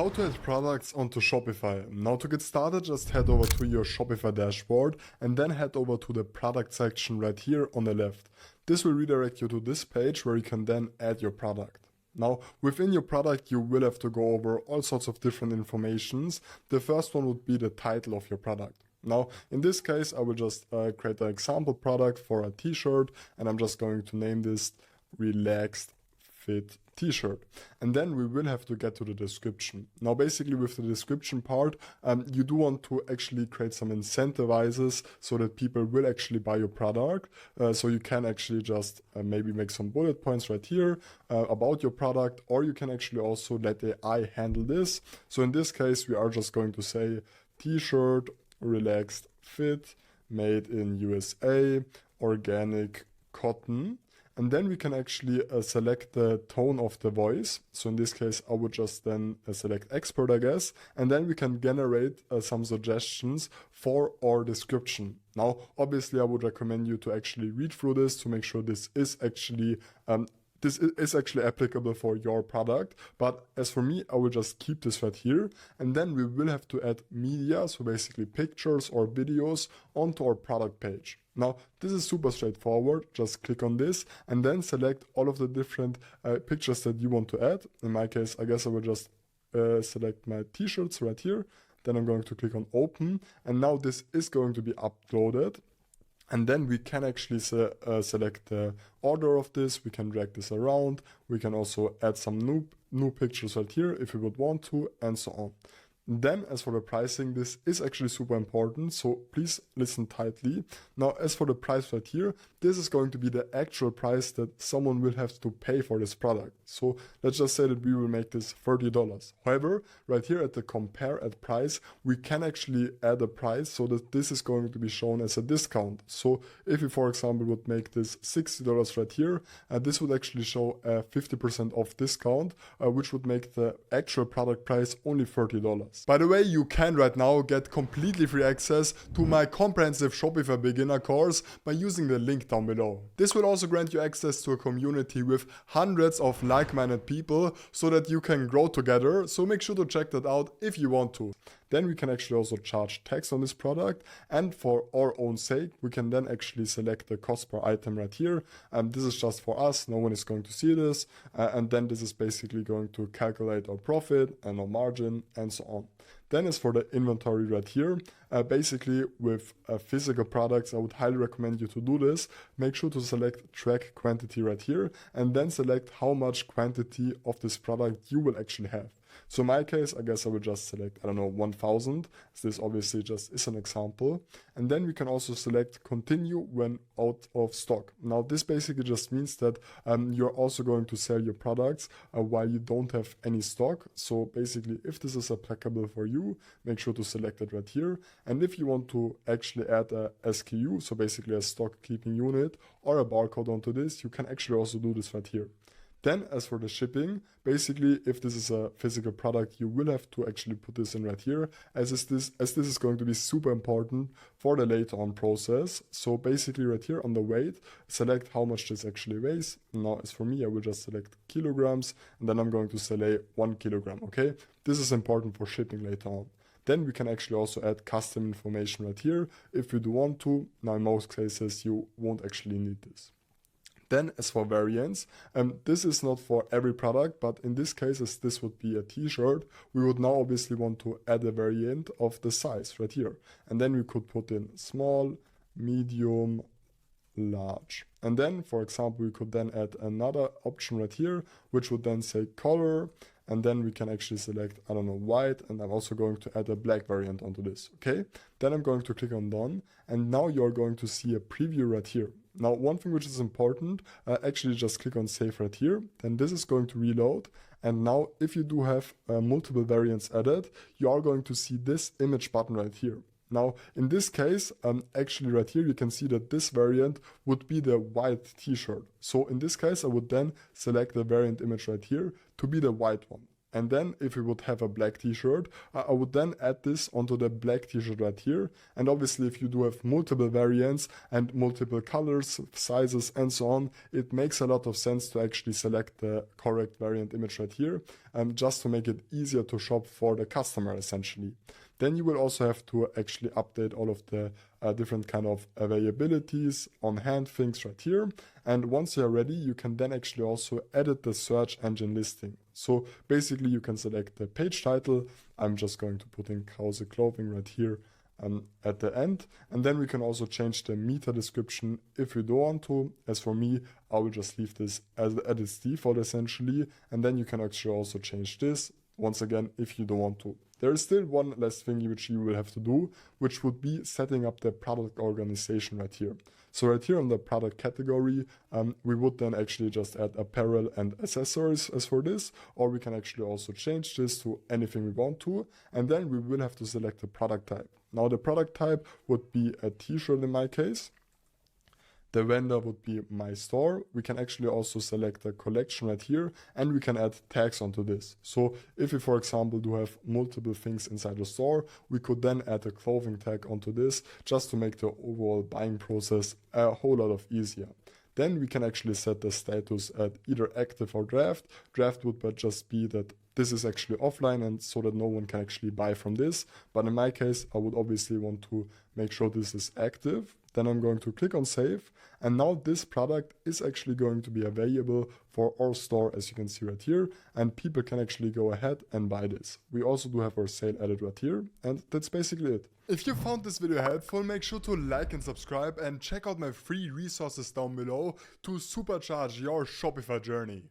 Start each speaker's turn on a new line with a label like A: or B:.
A: How to add products onto Shopify. Now to get started, just head over to your Shopify dashboard and then head over to the product section right here on the left. This will redirect you to this page where you can then add your product. Now, within your product, you will have to go over all sorts of different informations. The first one would be the title of your product. Now, in this case, I will just create an example product for a t-shirt, and I'm just going to name this Relaxed Fit t-shirt. And then we will have to get to the description. Now, basically with the description part, you do want to actually create some incentivizes so that people will actually buy your product. So you can actually just maybe make some bullet points right here about your product, or you can actually also let the AI handle this. So in this case, we are just going to say t-shirt, relaxed fit, made in USA, organic cotton. And then we can actually select the tone of the voice. So in this case, I would just then select expert, I guess. And then we can generate some suggestions for our description. Now, obviously, I would recommend you to actually read through this to make sure this is actually applicable for your product. But as for me, I will just keep this right here. And then we will have to add media, so basically pictures or videos, onto our product page. Now, this is super straightforward. Just click on this and then select all of the different pictures that you want to add. In my case, I guess I will just select my t-shirts right here. Then I'm going to click on open. And now this is going to be uploaded. And then we can actually select the order of this. We can drag this around. We can also add some new pictures right here if we would want to, and so on. Then as for the pricing, this is actually super important, so please listen tightly. Now, as for the price right here, this is going to be the actual price that someone will have to pay for this product. So let's just say that we will make this $30. However, right here at the compare at price, we can actually add a price so that this is going to be shown as a discount. So if we, for example, would make this $60 right here, this would actually show a 50% off discount, which would make the actual product price only $30. By the way, you can right now get completely free access to my comprehensive Shopify beginner course by using the link down below. This will also grant you access to a community with hundreds of like-minded people so that you can grow together. So make sure to check that out if you want to. Then we can actually also charge tax on this product, and for our own sake, we can then actually select the cost per item right here. This is just for us, no one is going to see this, and then this is basically going to calculate our profit and our margin and so on. Then as for the inventory right here, basically with physical products, I would highly recommend you to do this. Make sure to select track quantity right here, and then select how much quantity of this product you will actually have. So in my case, I guess I will just select, 1,000. So this obviously just is an example. And then we can also select continue when out of stock. Now this basically just means that you're also going to sell your products while you don't have any stock. So basically, if this is applicable for you, make sure to select it right here. And if you want to actually add a SKU, so basically a stock keeping unit or a barcode onto this, you can actually also do this right here. Then as for the shipping, basically if this is a physical product, you will have to actually put this in right here as this is going to be super important for the later on process. So basically right here on the weight, select how much this actually weighs. Now as for me, I will just select kilograms, and then I'm going to select 1 kilogram, okay? This is important for shipping later on. Then we can actually also add custom information right here if you do want to. Now in most cases, you won't actually need this. Then as for variants, this is not for every product, but in this case, as this would be a t-shirt, we would now obviously want to add a variant of the size right here. And then we could put in small, medium, large. And then, for example, we could then add another option right here, which would then say color. And then we can actually select, white, and I'm also going to add a black variant onto this, okay? Then I'm going to click on done, and now you're going to see a preview right here. Now, one thing which is important, actually just click on save right here, then this is going to reload. And now if you do have multiple variants added, you are going to see this image button right here. Now, in this case, actually right here, you can see that this variant would be the white t-shirt. So in this case, I would then select the variant image right here to be the white one. And then if we would have a black t-shirt, I would then add this onto the black t-shirt right here. And obviously if you do have multiple variants and multiple colors, sizes and so on, it makes a lot of sense to actually select the correct variant image right here, just to make it easier to shop for the customer essentially. Then you will also have to actually update all of the different kind of availabilities on hand things right here. And once you're ready, you can then actually also edit the search engine listing. So basically you can select the page title. I'm just going to put in Krause clothing right here at the end. And then we can also change the meta description if you don't want to. As for me, I will just leave this as its default essentially. And then you can actually also change this once again if you don't want to. There is still one last thing which you will have to do, which would be setting up the product organization right here. So right here on the product category, we would then actually just add apparel and accessories as for this, or we can actually also change this to anything we want to, and then we will have to select the product type. Now the product type would be a t-shirt in my case. The vendor would be my store. We can actually also select a collection right here, and we can add tags onto this. So if we, for example, do have multiple things inside the store, we could then add a clothing tag onto this just to make the overall buying process a whole lot of easier. Then we can actually set the status at either active or draft. Draft would just be that this is actually offline and so that no one can actually buy from this. But in my case, I would obviously want to make sure this is active. Then I'm going to click on save. And now this product is actually going to be available for our store, as you can see right here. And people can actually go ahead and buy this. We also do have our sale added right here. And that's basically it. If you found this video helpful, make sure to like and subscribe and check out my free resources down below to supercharge your Shopify journey.